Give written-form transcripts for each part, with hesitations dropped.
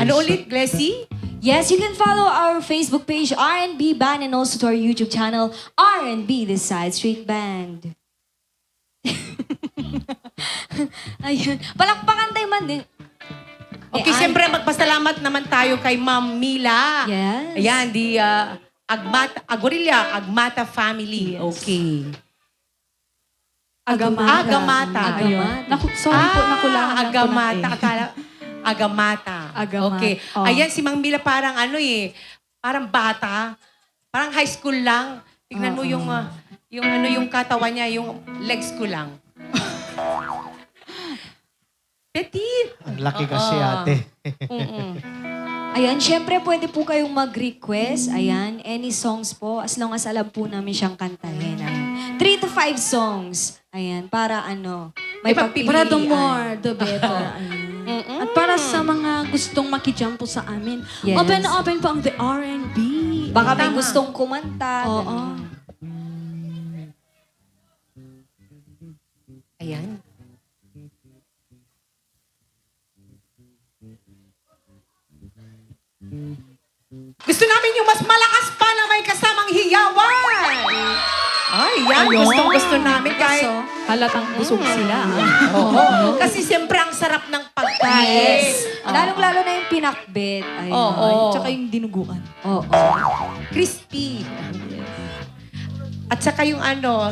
Ano ulit, Glessy? Yes, you can follow our Facebook page, R&B Band, and also to our YouTube channel, R&B The Side Street Band. Ayun. Palakpakan tayo man din. Okay, siyempre magpasalamat naman tayo kay Ma'am Mila. Yes. Ayan, di Agmata family. Yes. Okay. Agamata. Agamata. Ayun. Sorry po, nakulangan lang po ng Agamata. A. Agamata. Agamata. Okay. Oh. Ayan, si Mang Mila parang parang bata. Parang high school lang. Tignan mo yung yung katawan niya, yung legs ko lang. Petit. Ang laki kasi Oo. ate. Ayan, syempre pwede po kayong mag-request. Ayan, any songs po, as long as alam po namin siyang kantahin. Ayan. 3 to 5 songs. Ayan, para may pagpipilian. Para the more, the better. Ayun. At para sa mga gustong makijump po sa amin, Yes. open na open po ang The R&B. Baka may Tama. gustong kumanta. Oo. ganun. Ayan. Gusto namin yung mas malakas pa na may kasamang hiyawan. Ay, yan. Gustong-gusto namin kahit... Halatang busog sila. Oo. Kasi siyempre ang sarap ng pagkain. Yes. Lalong-lalo na yung pinakbet. Ayun. Oo. Tsaka yung dinuguan. Oo. Crispy. At saka yung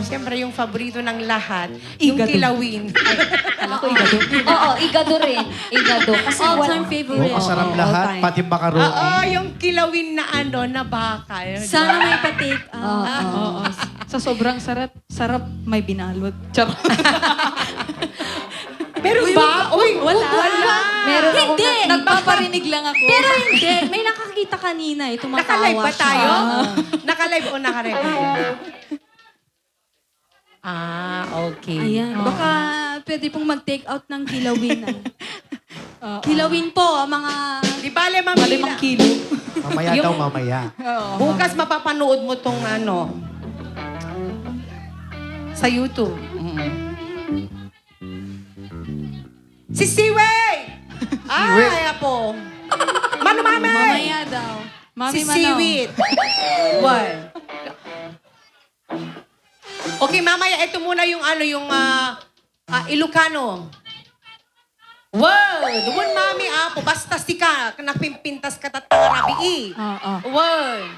siyempre yung paborito ng lahat, yung Igado. kilawin. Kala ko igado. Oo, igado rin. Igado. Kasi All-time Oo, favorite. masarap Oo, lahat, all time. pati macaroni. Oo, yung kilawin na na baka. Sana may pa-take Oo. out. Oo. Sa sobrang sarap may binalot. Charot. Meron ba? Uy, wala. Meron ako Hindi. na- Nagpaparinig lang ako. Pero hindi. May nakakita kanina. Tumatawa Naka-live ba siya. tayo? Naka-live o naka-record? Okay. Ayan. Baka pwede pong mag-take out ng kilawinan. Kilawin po, mga Di bale, Ma'am Mila. 5 kilo. Mamaya Yung- daw, mamaya. Bukas mapapanood mo tong sa YouTube. Si Siway! Ay, apo. Mano, mami! Mamaya daw. Mami Si Manong. Seaweed. What? Okay, mamaya, ito muna yung Ilocano. Word! Word, mami, apo. Basta ka, napimpintas ka tatanga nabi. Oo. Word!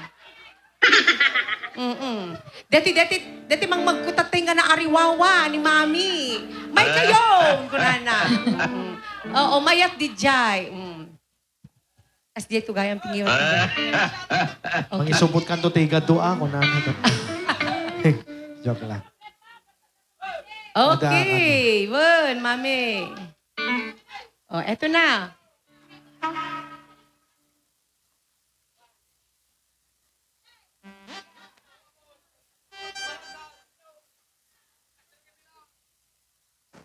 Dati mang magkutatay nga na ariwawa ni mami. May kayo! Kunana. Oo, mayat di jay. As di ito gayang pingiyo. Mang isubot ka to, tiga doa ko na. Joke lang. Okay. Word, mami. Oh, eto na.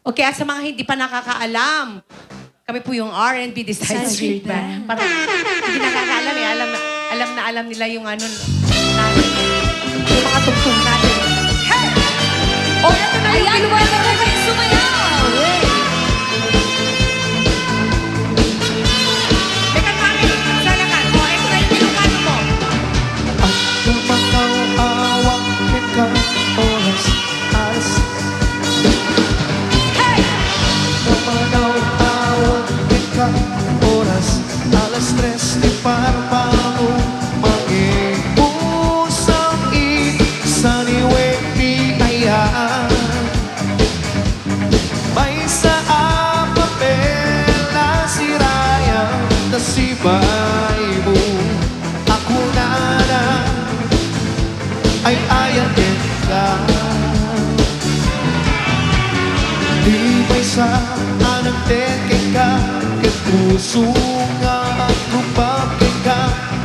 Okay, at sa mga hindi pa nakakaalam, kami po yung R&B The Side Street Band. Parang hindi nakakaalam alam nila yung natin, yung mga tugtog natin. Hey! Oh, eto na yung Ayan, pwede na kayo sumayaw. Teka, mami, sana ka. Oh, eto na yung Ilocano mo. At lumakaw-awang ikaw, oras, alas. Hey! Lumakaw-awang ikaw, oras, alas 3, di parang mag-iusang isa ni Wendy ayan. May sa papel na si Ryan na si Baibo. Ako na ay ayatin ka. Di ba'y sa anang teke ka, ket puso nga at rupake ka,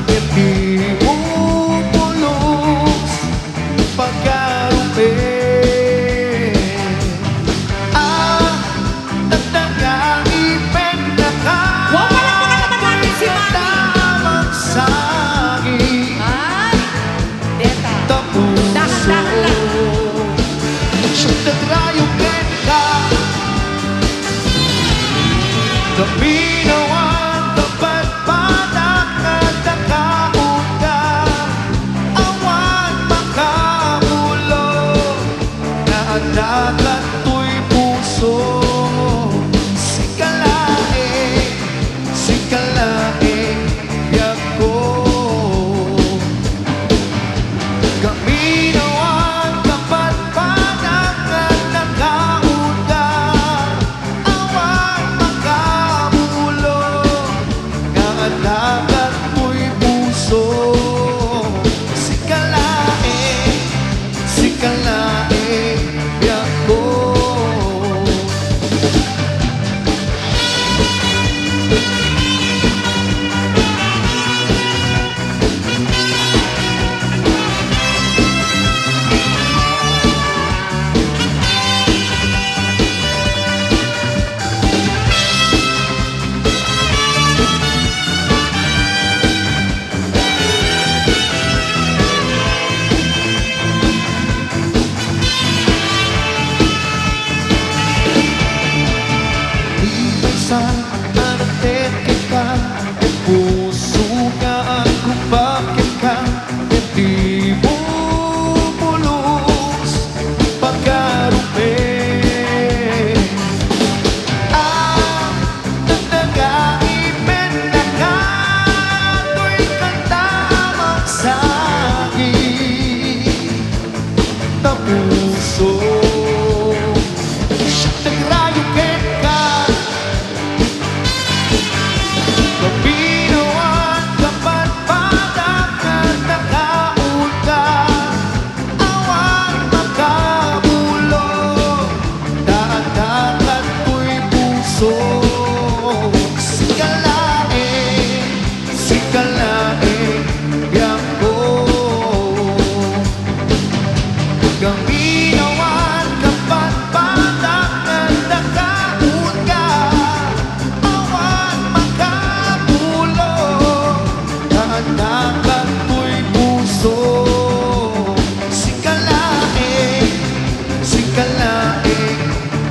ket di mo pulos pagkarupe. Nagdangaipen na ka. Wow, palakpakan naman natin si Mami. Tamang sagi, Ay! Deta. tapuso. Dahan-dahan lang. Siyang nadrayo ka. The Pinawan, the Binawan kapat patak na nakaul ka. Awan makabulong, dagat ko'y puso. Sikalaing, biyak ko. Gaminawan kapat patak na nakaul ka. Awan makabulong, dagat ko'y puso. Sikalaing,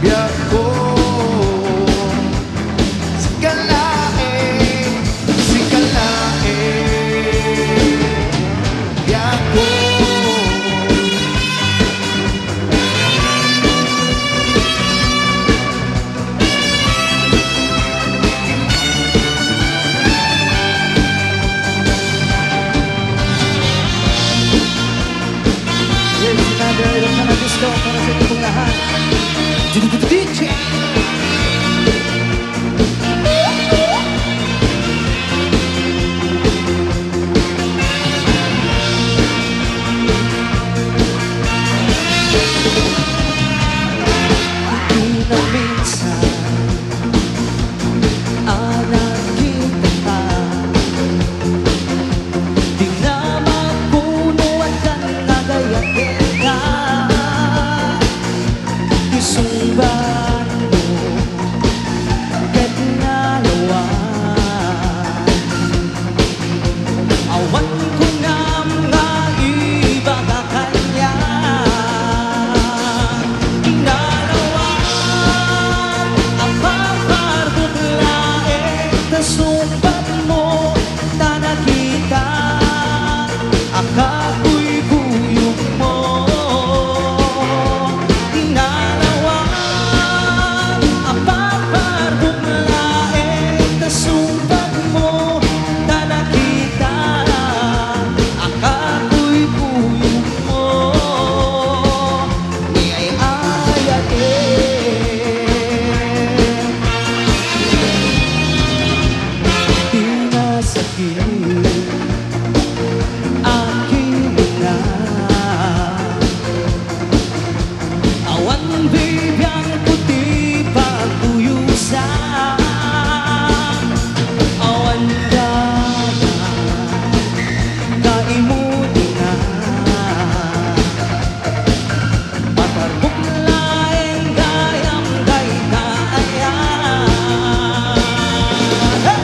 biyak ko. Sikalaing, biyak ko. Yes, another Ilocana disco para sa inyong lahat. DJ! Hindi na minsan nakita ka. Di na magpunuan ka na gayatin ka. Isumban mo kahit nalawan. Awan ko na mga iba ka kanya. Inalawan ang paparbot laing kasumban mo na nakita. Akako'y buyog mo. Inalawan ang paparbot laing kasumban mo na nakita. Akako'y buyog mo. Ni ay ayatin. Di masakit aking na. Awan bibiyang puti pagtuyusan. Awan dagat kaimuti na. Matarbok laing gayang gaykayan. Hey!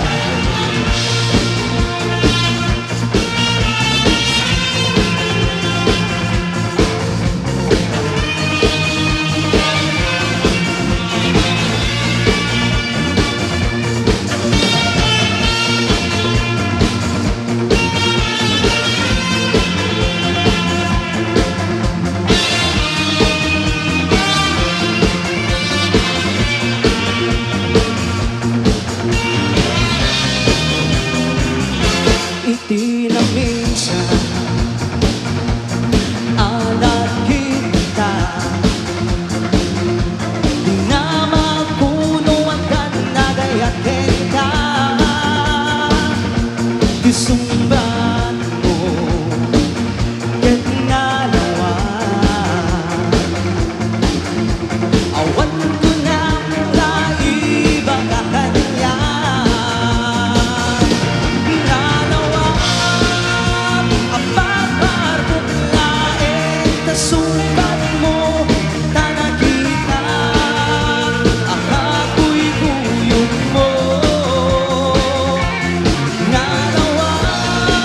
Iti na minsan nakita. Di na magpunuan ka na gayatin ka. Isumban mo kahit nalawan. Awan ko na mga iba ka kanya. Inalawan ang paparbot laing kasumban mo na nakita. Akako'y buyog mo. Inalawan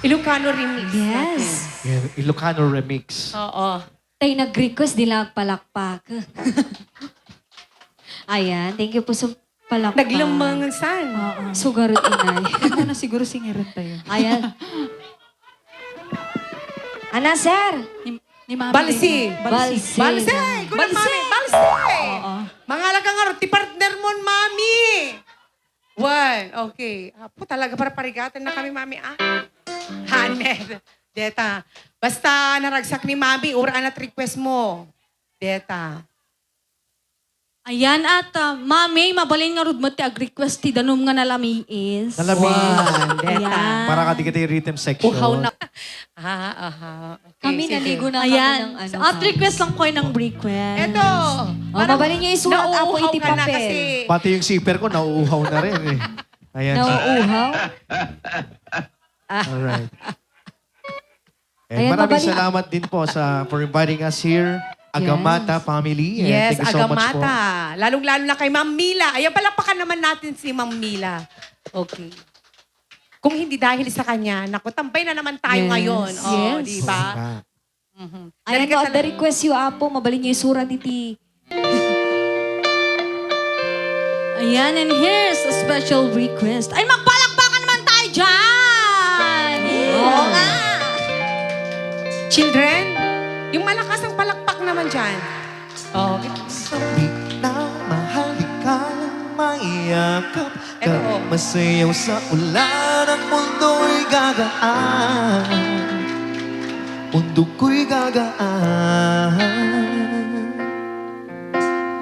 Ilocano remix natin. Yes. Yan, Ilocano remix. Oo. Tayo nag-request, di lang palakpak. Ayan, thank you po sa palakpak. Naglamangan san. Sugarot inay. Ano na siguro singiran tayo. Ayan. Ana, sir? Ni Mami. Balsi. Balsi. Balsi! Kulang mami! Balsi! Oo. Mga alaga nga, ti partner mo, mami! One. Okay. Apo talaga para parigatan na kami, mami. Haned. Deta. Basta naragsak ni mami, uraan at request mo. Deta. Ayan at mami, mabalin nga rud mo ti ag-request ti danom nga nalami is. Nalamin. Ayan. Para ka di kita yung rhythm section. Uhaw na. Aha. Okay, Kami sige. naligo na Ayan. kami ng ano. So, at request lang ko ng request. Eto. Oh, mabalin niyo isulat apo nauuhaw iti ka na papel. kasi. Pati yung zipper ko, nauuhaw na rin eh. Ayan. Nauuhaw. Alright. And Ayan, maraming mabalik. salamat din po for inviting us here. Agamata family. And Yes, thank you so much po. Agamata. Lalong-lalo na kay Ma'am Mila. Ayan, palapakan naman natin si Ma'am Mila. Okay. Kung hindi dahil sa kanya, naku, tambay na naman tayo Yes, ngayon. Oh, yes. di ba? Ayan Talaga po, at the talaga. request you apo, mabalin niyo isura niti. Ayan, and here's a special request. Ay, magpalakpakan naman tayo dyan! Oo nga. Children, yung malakas ang palakpak naman dyan. Oh, Sabi na mahal di ka Akalang mayakap ka, Eto, oh. masayaw sa ulan, ang mundo'y gagaan. Mundo ko'y gagaan.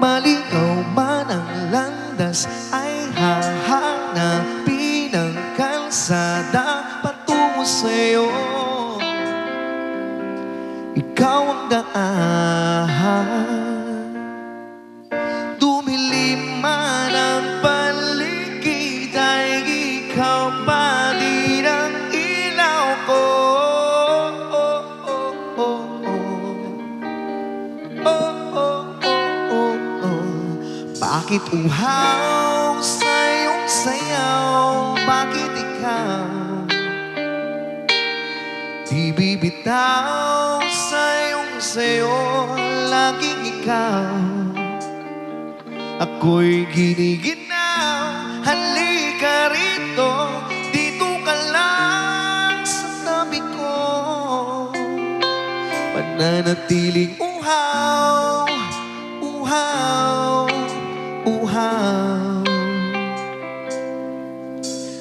Maligaw man ang landas, ay hahanapin ang kalsada patungo sa'yo. Ikaw ang daan. Dumilim man ang paligid, ay ikaw pa din ang ilaw ko. Bakit uhaw sa iyong sayaw? Bakit ikaw di bibitaw sa iyong sayo? Laging ikaw ako'y giniginaw. Halika rito, dito ka lang sa tabi ko. Pananatiling uhaw, uhaw, uhaw.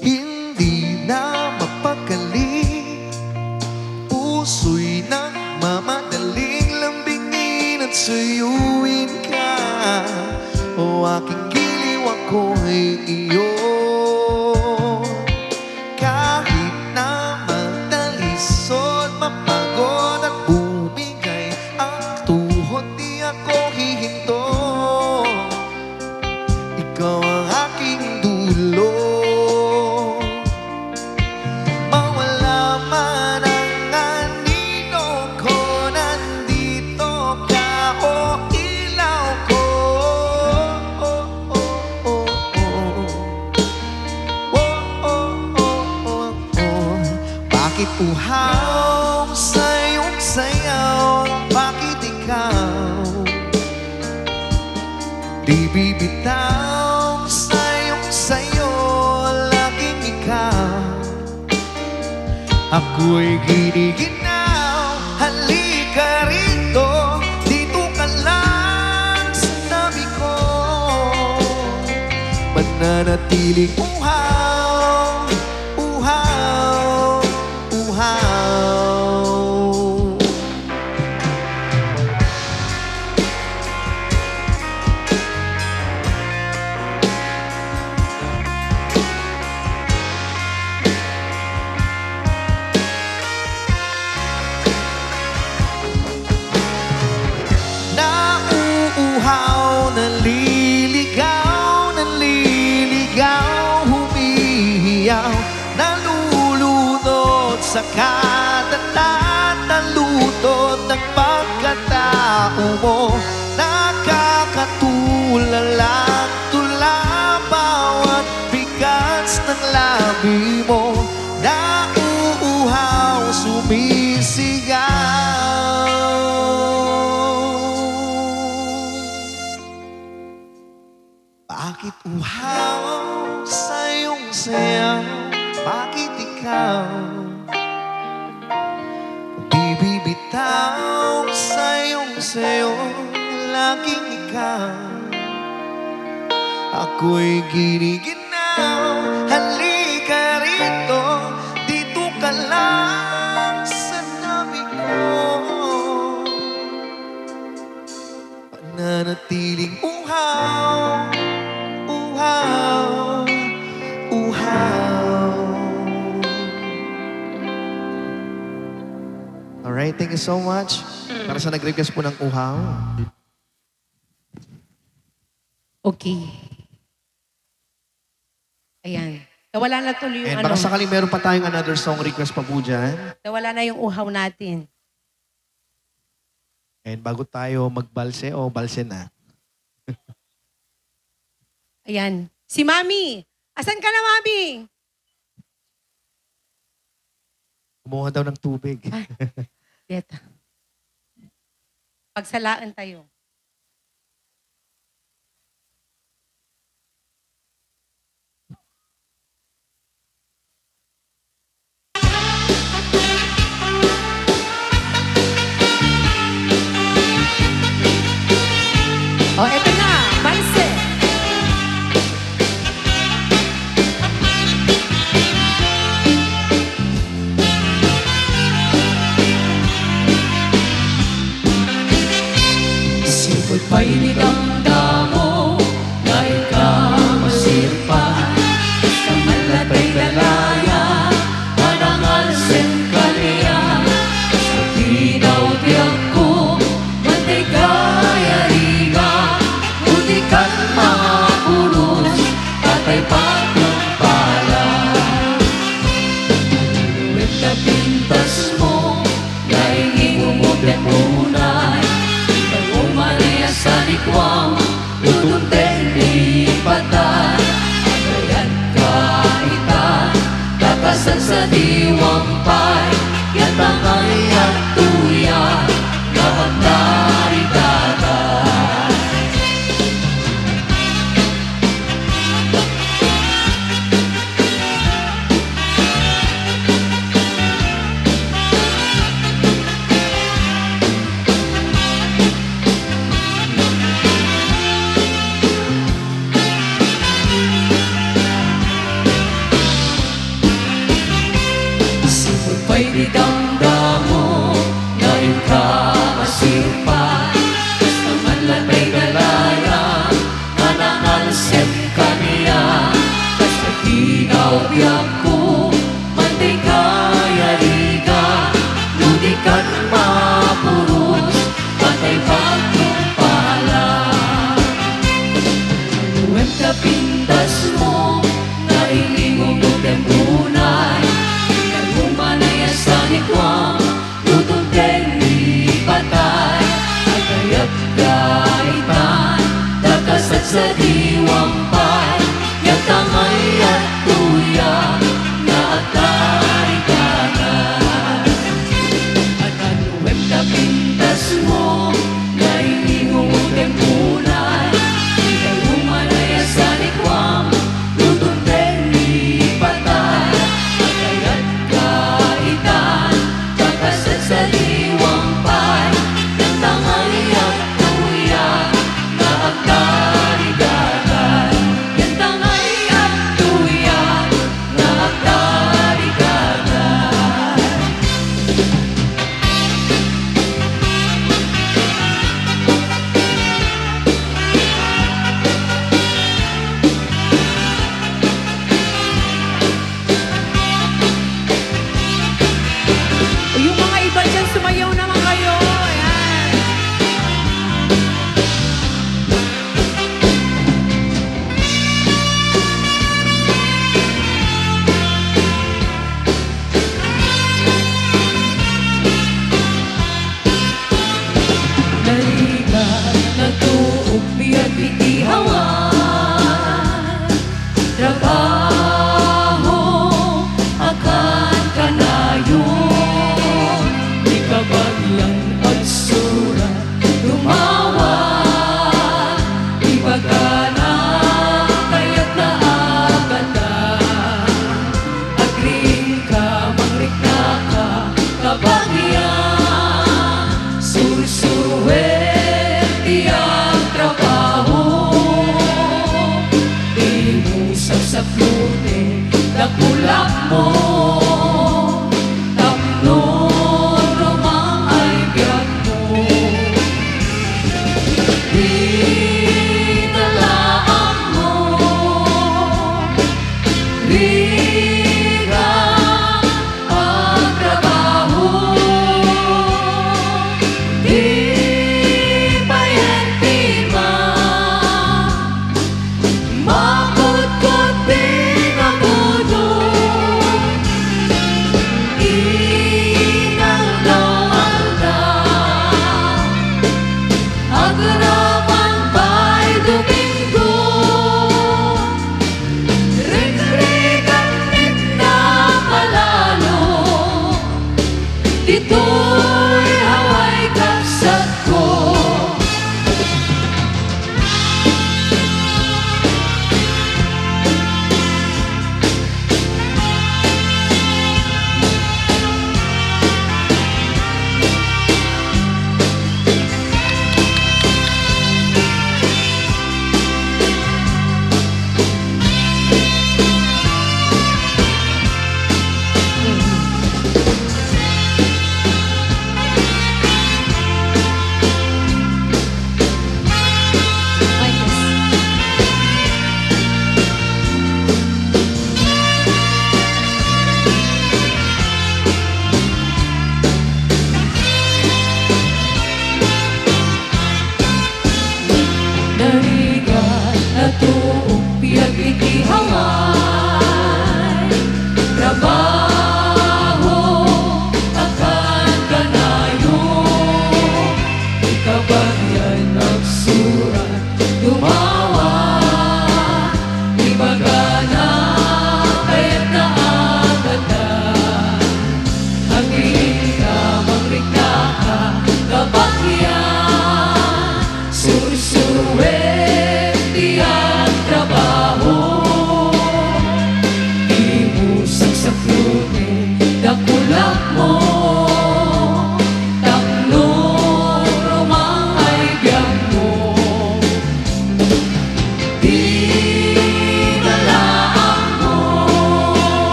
Hindi na mapakali, puso'y nagmamadaling lambingin at suyuin ka. O aking giliw, ako'y iyo. Kahit na magdalisod, mapagod at bumigay ang tuhod, di ako hihinto. Ikaw ang aking dulo. Mawala man ang anino ko, nandito ka, o ilaw ko. Bakit uhaw sa iyong sayaw? Bakit ikaw di bibitaw sa iyong sayo? Laging ikaw ako'y giniginaw. Halika rito, dito ka lang sa tabi ko. Mananatiling uhaw, uhaw, uhaw. Nauuhaw, naliligaw, naliligaw, humihiyaw, nalulunod sa katatat, nalutot ng pagkatao mo. Nakakatulalang tula bawat bigas ng labi mo. Nauuhaw, sumisigaw. Bakit uhaw sa iyong sayaw? Bakit ikaw di bibitaw sa iyong sayo? Laging ikaw ako'y giniginaw. Halika rito, dito ka lang sa tabi ko. Pananatiling uhaw, uhaw, uhaw. Alright, thank you so much. Para sa nag-request po ng uhaw. Okay. Ayan. Nawala na tuloy yung And ano. baka sakaling meron pa tayong another song request pa po dyan. Nawala na yung uhaw natin. And bago tayo magbalse o balse na. Ayan. Si Mami. Asan ka na, Mami? Kumuha daw ng tubig. Dito. Pagsalaan tayo. Oh, eto na. Balse. kapintas mo na ilingon mo tempunay naghumanay sa nikwang lutong teni patay agayat kaitan takasat sa diwang pay yatangay at tuya na atay kanan ananuwem kapintas mo na ilingon mo tempunay naghumanay sa nikwang lutong teni patay agayat kaitan takasat sa diwang pay yatangay at tuya na agdarigagan yatangay at tuya na agdarigagan. O, yung mga iba dyan, sumayaw naman kayo. Ayan. Naliga na tuog biyag itihawan trabaho akan kanayon di kabagyang agsura tumawa di bagana kaya't naaganda agring ka mangrikna ka kabagyan sursuwerte ang trabaho di mo sasaklute dakulak mo tapno romang ay biyag mo di talaan mo riga ang trabaho di payentima makot-kot di namudo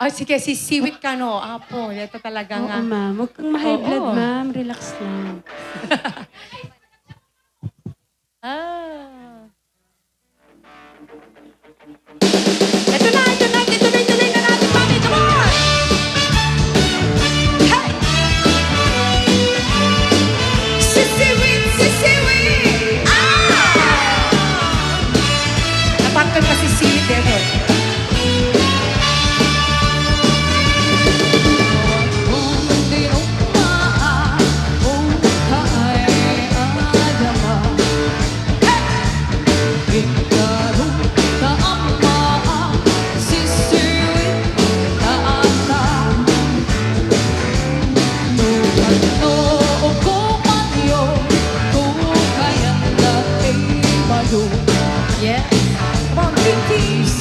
Ay, sige, si Siwit ka, no? Apo, ito talaga nga. Oo, ma'am. Huwag kang ma-high Oo. blood, ma'am. Relax lang. Ah. Ito na, ituloy na natin, mami. Come on! Hey! Sisiwit! Ah! Napangkal pa si Siwit, dito. Yes. Come on, Pinky.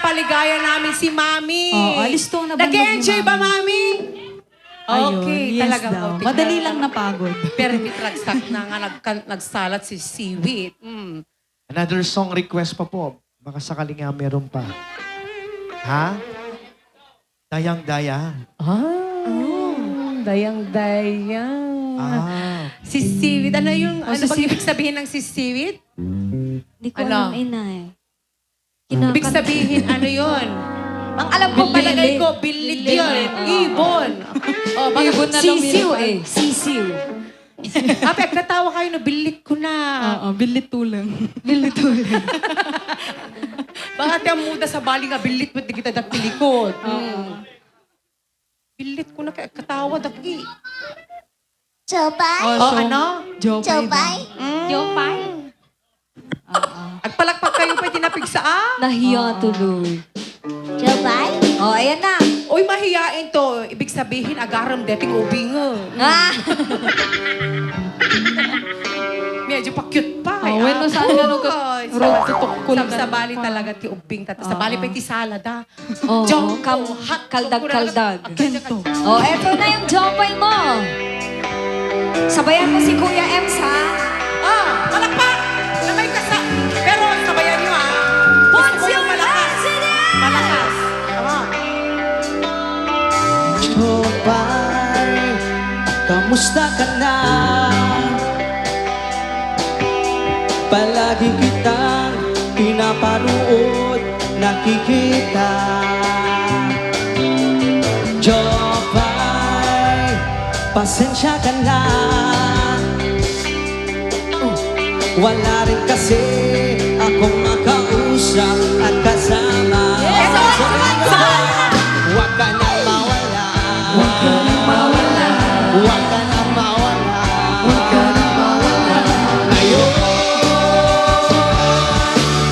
paligaya namin si Mami. Oh, alis to, nabangog Nag-enjoy ni ba, Mami? Mami? Ayun, Okay, yes talaga daw. po. Madali lang napagod. Pero mitragsak na nga nagsalat si Seaweed. Mm. Another song request pa po. Baka sakaling nga meron pa. Ha? Dayang-daya. Dayang-dayang. Si Seaweed. Ano yung, ano bang ibig sabihin ng si Seaweed? Hindi ko Ano? alam, inay. Ibig sabihin, ano yun? Ang alam ko, palagay ko, bilit yun. Ibon. Oh, Ibon na lang Sisiw minimum. eh. Sisiw. Apek, natawa kayo na bilit ko na. Oo, bilit tulang. Baka tiyang muda sa bali nga, bilit mo, di kita dapilikod. Bilit ko na, katawa daki. Oh, Oh, ano? Joke. Jopay? Jopay? Agpalakpak kayo, pwede napigsa. Nahiya tuloy. Jabay? Oh, ayan na. Uy, mahiyain to. Ibig sabihin, agaram dating ubing. Ah! Medyo pa-cute pa. Oh, when saan ganun ka, tutok-kul ka Sa bali pa. talaga ti ubing. Sa bali pa ti salad, ha? Oo, Jumbo, kaldag-kaldag. Kento. Oh, eto na yung jumboy mo. Sabayan mo si Kuya Ems, ha? Palakpak! Na may kasa. Pero sabayan nyo, ha? Put Gusto ko yung your hands in the air! Malakas. Come on. Jopay, kamusta ka na? Palagi kitang pinapanood, nakikita. Jopay, pasensya ka na. Wala rin kasi akong makausap at kasama. Huwag ka nang mawala. Huwag ka nang mawala. Huwag ka nang mawala. Huwag ka nang mawala. Ngayon,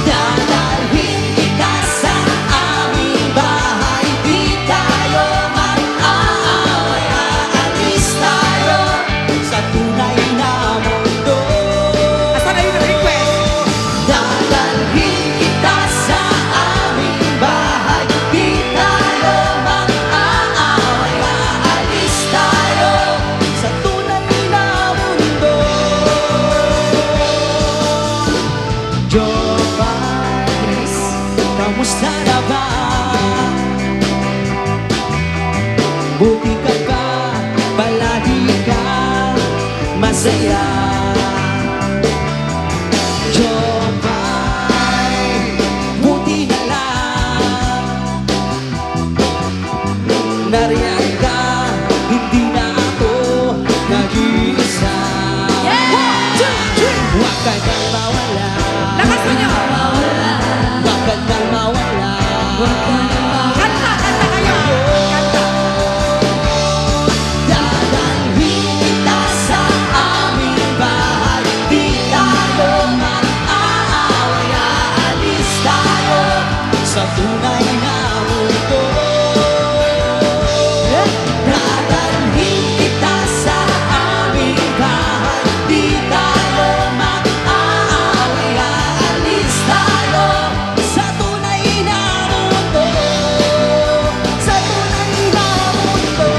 dadalhin kita sa aming bahay. Di tayo mag-aaway. Aalis tayo sa tunay na mundo. Asan na yung request? Dadalhin kita sa aming bahay. Di tayo mag-aaway. Aalis tayo sa tunay na mundo. Jopay, kamusta na ba? Buti ka ba? Palagi ka masaya. Jopay, buti na lang. Nariyan ka, hindi na ako nag-iisa. Huwag ka nang mawala. Lakas mo nyo. Huwag ka nang mawala. Kanta kayo. Kanta. Dadalhin kita sa aming bahay. Di tayo mag-aaway. Aalis tayo sa tunay na mundo. Dadalhin kita sa aming bahay. Di tayo mag-aaway. Aalis tayo sa tunay na mundo. Sa tunay na mundo.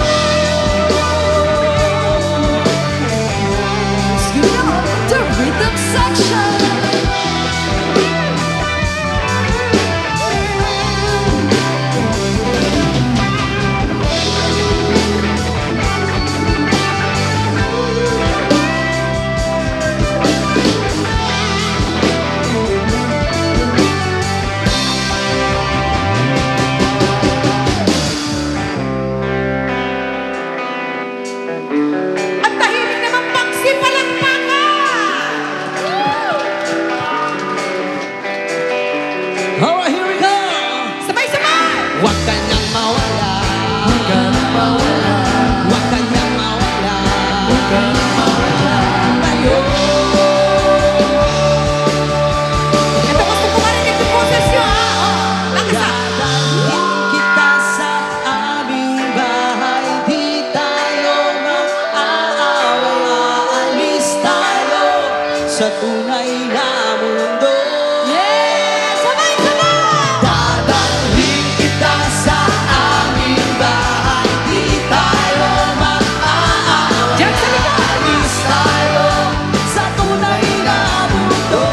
The rhythm section. Ang tahimik naman pagsi palakpakan! Alright, here we go! Sabay-sabay! Huwag ka nang mawala. Huwag ka nang mawala. Huwag ka nang mawala. Huwag ka nang mawala. Ngayon, Ito gusto ko marinig yung boses nyo, ha? Lakas ha? dadalhin kita sa aming bahay. Di tayo mag-aaway. Aalis tayo sa tunay na mundo. Dadalhin kita sa aming bahay. Di tayo mag-aaway. Diyan sa likod! Aalis tayo sa tunay na mundo.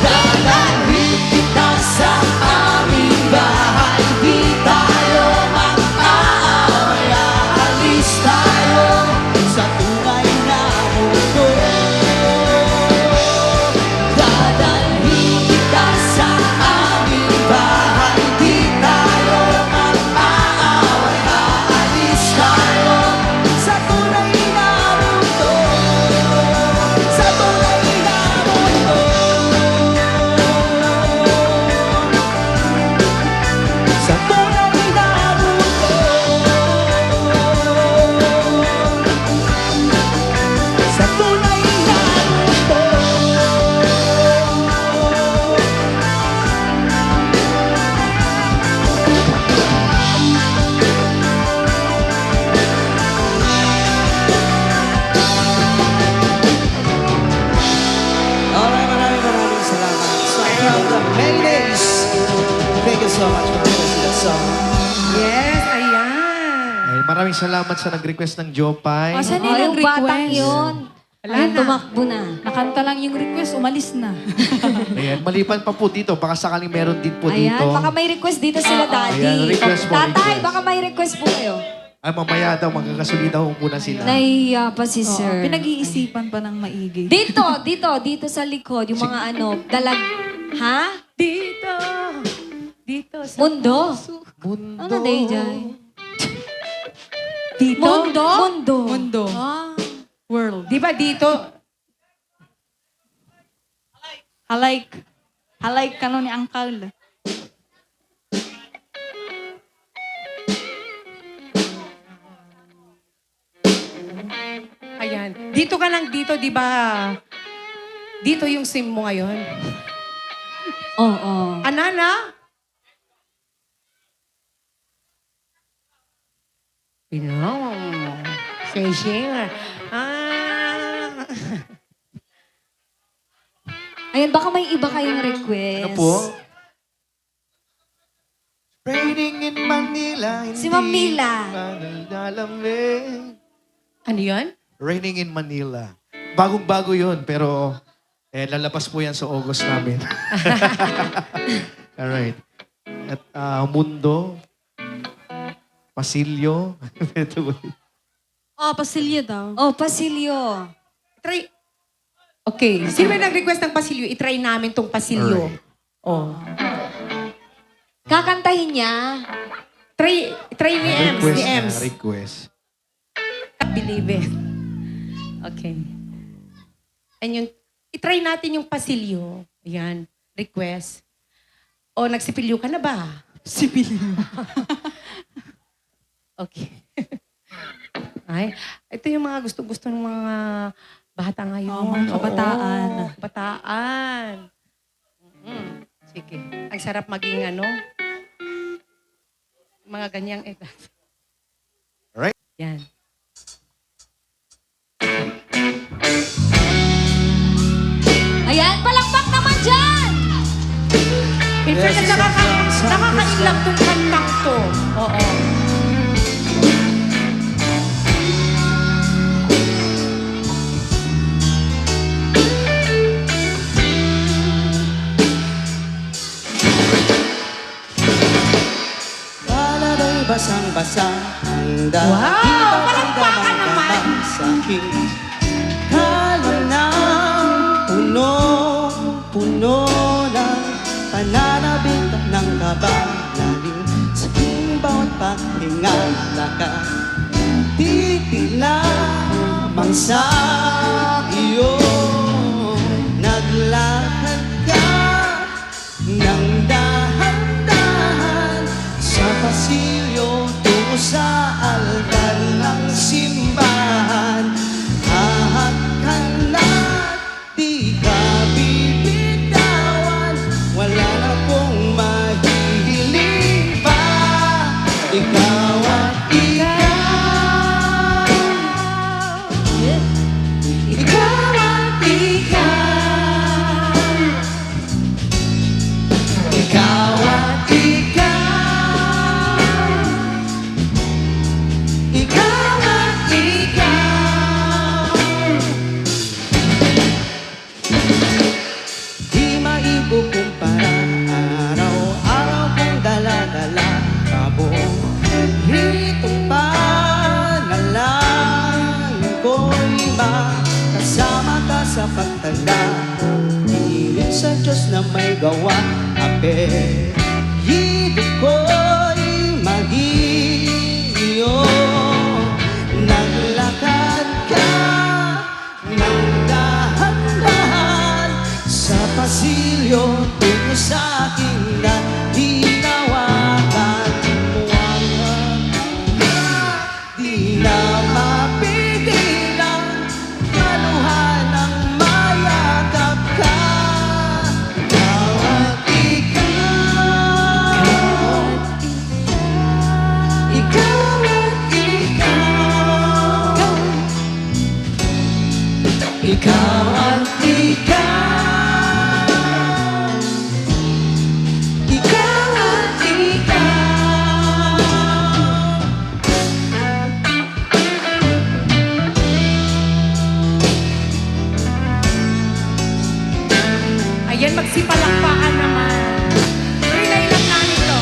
Dadalhin kita sa aming bahay. Di tayo mag-aaway. Aalis tayo sa tunay na mundo. so much for requesting that song. Yes, ayan. Ay, maraming salamat sa nag-request ng Jopay. Asan Oh, yung yung batang request? yun. Wala Ayun, na. tumakbo na. Nakanta lang yung request, umalis na. Ayan, maliban pa po dito. Baka sakaling meron din po Ayan, dito. baka may request dito sila, Daddy. Ayan, request po, Tatay, request. baka may request po kayo. Ay, mamaya daw, magkakasulita ho muna sila. Nahiya pa si Oo, Sir. pinag-iisipan pa ng maigi. Dito sa likod, yung mga Ha? Dito sa Mundo. Mundo. Ano day dyan? Dito? Mundo? Mundo. Mundo. Ah, world. Di ba dito? Halike ka nun ni Uncle. Ayan. Dito ka lang dito, di ba? Dito yung SIM mo ngayon. Oo. Anana? Pinom. Share. Ah. Ayun, baka may iba kayong request. Ano po? Raining in Manila. Si Ma'am Mila. Nalalamig. Ano yun? Raining in Manila. Bagong-bago yun, pero lalabas po yan sa August namin. Alright. At Mundo, Pasilyo. Oh, pasilya daw. Oh, Pasilyo. Try. Okay. Sino may nag-request ng pasilyo? I-try namin tong pasilyo. Oh. Kakantahin niya. Try ni Ems. Ni Ems. Request. Believe it. Okay. And yung, i-try natin yung pasilyo. Ayan. Request. O, nagsipilyo ka na ba? Sipilyo. Okay. Ay, ito yung mga gusto-gusto ng mga bata ngayon. Oo, mga kabataan. Oo, kabataan. Sige. Ang sarap maging mga ganyang edad. Alright. Yan. Ayan, palakpak naman dyan! In fact, nakaka-inlove tong kantang to. Oo. Palagay basang-basa ang dahil Wow! Palakpakan naman! sa akin. Kalam ng punong-puno ng pananabik ng kabanaling sa aking bawat paghinga nakatitig lamang sa iyo. Naglakad ka ng dahan-dahan sa pasilyo tungo sa altar ng simbahan. Ahak ka na't di ka bibitawan, wala na pong mahihiling pa. Ikaw at ikaw, ikaw at ikaw, ikaw at ikaw, ikaw at ikaw. Di maikukumpara, araw-araw kong dala-dala kabuong hitong panalangin ko'y makasama ka sa pagtanda. Hiling sa Diyos na may gawa, apelyido ko'y mag-iyo. Naglakad ka ng dahan-dahan sa pasilyo tungo sa aking hinawakan mo ang di na mapigilan, kaluhan ang mayakap ka. Ikaw at ikaw, ikaw at ikaw, ikaw at ikaw, ikaw at ikaw. magsipalakpakan naman. Relay lang namin to.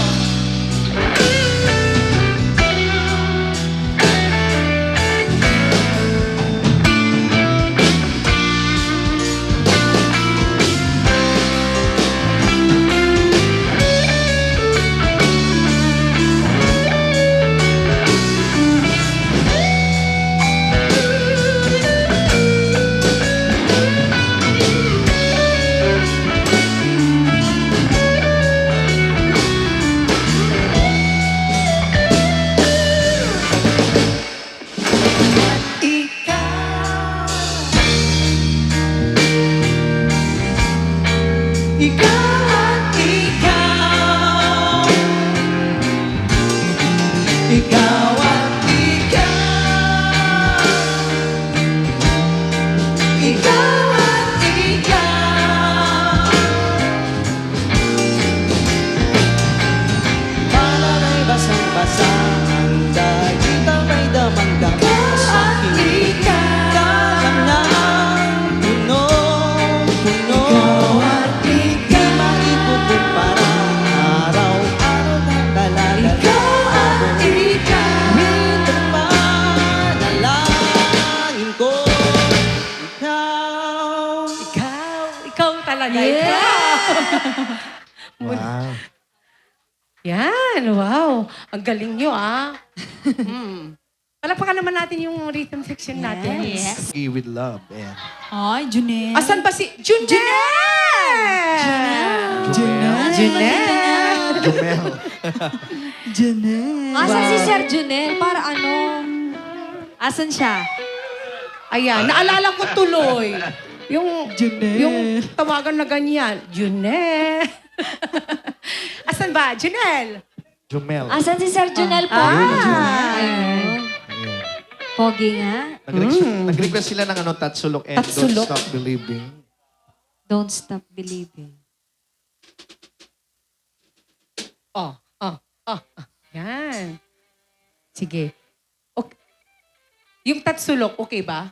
Ikaw at ikaw. Ikaw at ikaw. Ikaw at ikaw. Malalay basang-basa ang dagat ang may damang-damang sa aking kalam na punong-puno. Di maikukumpara, araw-araw na talaga Ito pa, nalangin ko. Ikaw talaga. Yeah. Wow. Yan, wow. Ang galing nyo, ah. Palakpakan naman natin yung rhythm section natin. Yes. Be with love. And Ay, Junel. Asan ba si Junel? Junel. Jumel. Asan si Sir Junel? Para ano? Asan siya? Ayan, naalala ko tuloy. Yung Junel. Yung tawagan na ganyan. Junel. Asan ba? Junel. Jumel. Asan si Sir Junel po? Ayan. Pogi nga. Nag-request sila ng Tatsulok and Tatsulok. Don't Stop Believing. Don't stop believing. Oh. Yan. Sige. Okay. Yung Tatsulok, okay ba?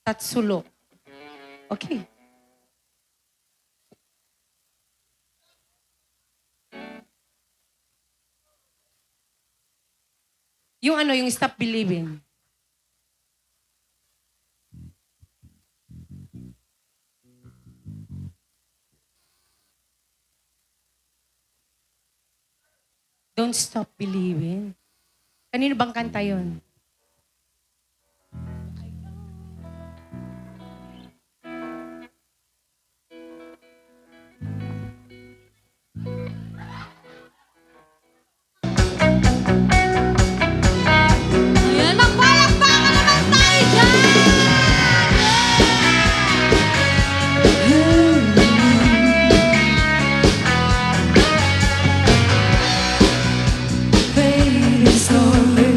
Tatsulok. Okay. Yung yung Stop Believing. Don't Stop Believing. Kanino bang kanta yun? Ayan, magpalakpakan naman tayo dyan! Fading slowly,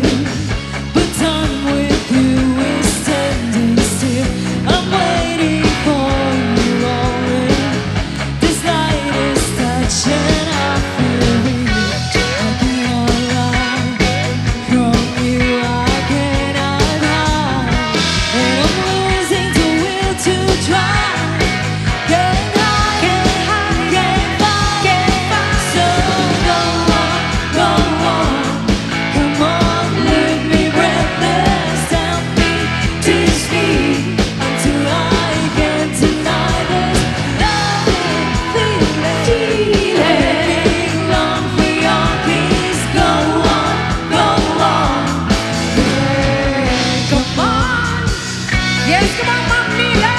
but done with you is standing still. I'm waiting for you only. This light is touching, I feel it. I cannot run from you, I cannot hide. And I'm losing the will to try. Can't hide, can't fight. So go on. Come on, leave me breathless. Tell me to speak until I can deny this loving feeling. Long for your peace. Go on. Come on. Yes, come on, Ma'am Mila!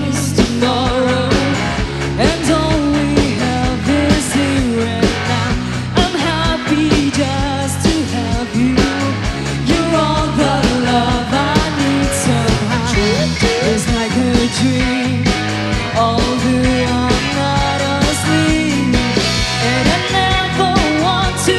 It's tomorrow, and all we have is here and now. I'm happy just to have you. You're all the love I need somehow. It's like a dream, although I'm not asleep, and I never want to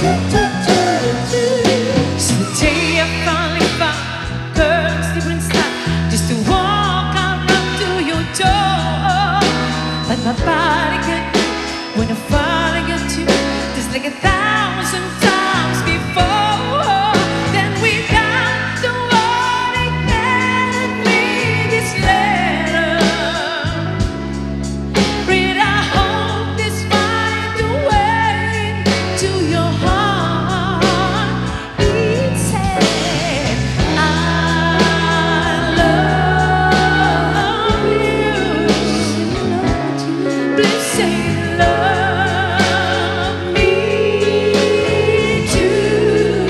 So the day I finally found girl's different style, just to walk out up to your door. But my body got you when I finally got you, just like 1,000 times before. Then we got the one that handed me this letter. Read, I hope this find a way to your heart. It said, I love you. Please say you love me too.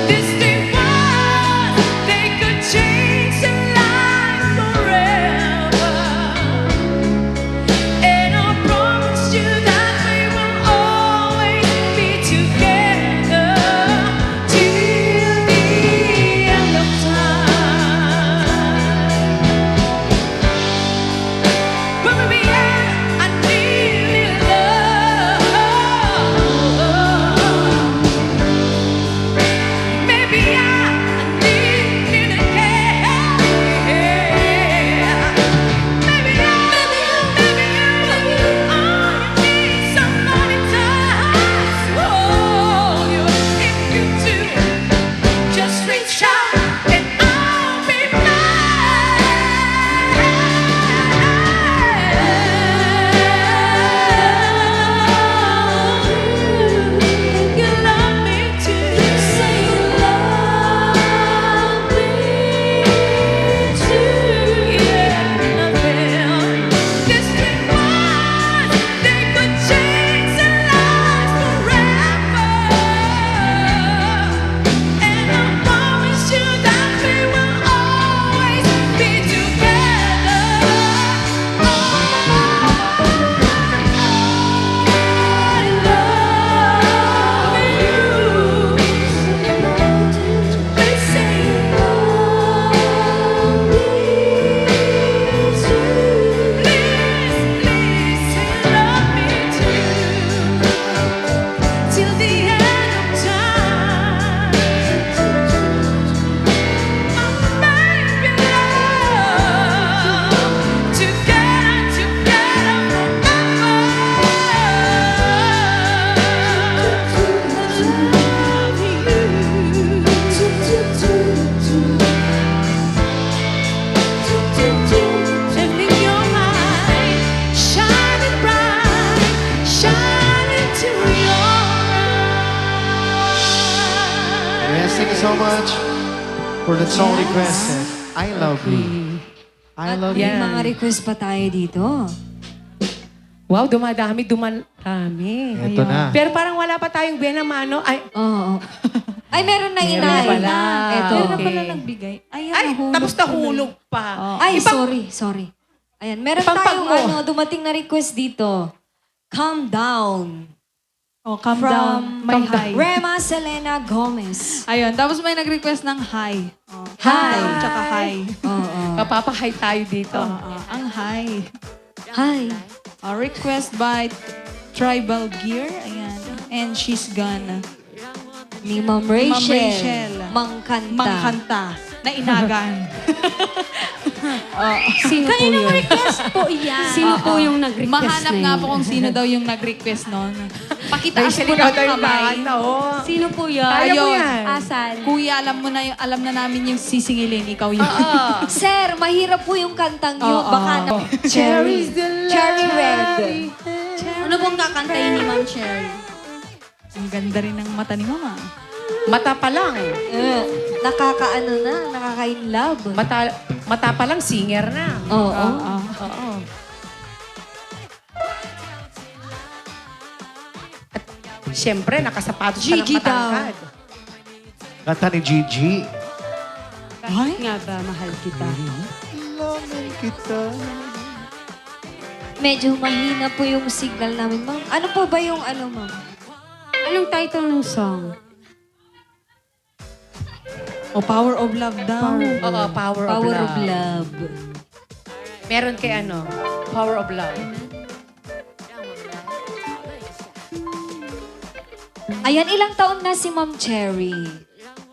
This day was, they could change your life forever. And I promise you that we will always be together till the end of time. But maybe I need love. Maybe I need to care. Maybe you need somebody to hold you. If you do, just reach out and I'll be mine. You love me too. Say you love me too. Yeah, nothing. This thing was, they could change their lives forever. And I promise you that we will always be together. I love you. Please say you love me too. Please say you love me too. Till the end of time. My baby love, together forever. Lifting your mind, shining bright, shining to your eyes. Yes, thank you so much for that song requested. I love you. I love May you. mga request pa tayo dito. Wow, dumadami. Ito na. Pero parang wala pa tayong Benamano. Ay, Oo. Ay, meron na Meron inay. pala. Ito. Meron Okay. pala nagbigay. Ayan, ay nahulog tapos tuloy. nahulog pa. Ay, Ibang- sorry. Ayan, meron Ipampag tayong mo. dumating na request dito. Calm Down. Oh, calm From down. May high. Rema Selena Gomez. Ayun, tapos may nag-request ng high. Oh, Hi. down, tsaka high. Oo. Mapapahay tayo dito. Ang high. Hi. Request by Tribal Gear. Ayan. And she's gone. Ni Ma'am Rachel. Ma'am Rachel. Mangkanta. Mangkanta. Na inagan. Sino po yun? request po yan. Sino po yung nag-request Mahanap na nga yun? po kung sino daw yung nag-request nun. Pakitaas Rachel, mo ikaw ng daw yung kamay. nakanta, oh. Sino po yun? Kaya mo Ayun. yan. Asan? Kuya, alam na namin yung sisingilin. Ikaw yun. Sir, mahirap po yung kantang yun. Oo. Baka na... Cherry. Cherry Red. Ano pong kakantayin ni Ma'am Cherry? Ang ganda rin ng mata ni Mama. Mata pa lang. Nakakaano na, nakaka-in-love. Mata pa lang, singer na. Oo. Oo. At siyempre, nakasapatos pa ng Gigi daw. matangkad. Kanta ni Gigi. Kahit nga ba, mahal kita. Medyo mahina po yung signal namin, ma'am. Ano po ba yung ano, ma'am? Anong title ng song? O Power of Love daw. Oo, Power of Power Love. of Love. Meron kay Power of Love. Ayan, ilang taon na si Ma'am Cherry?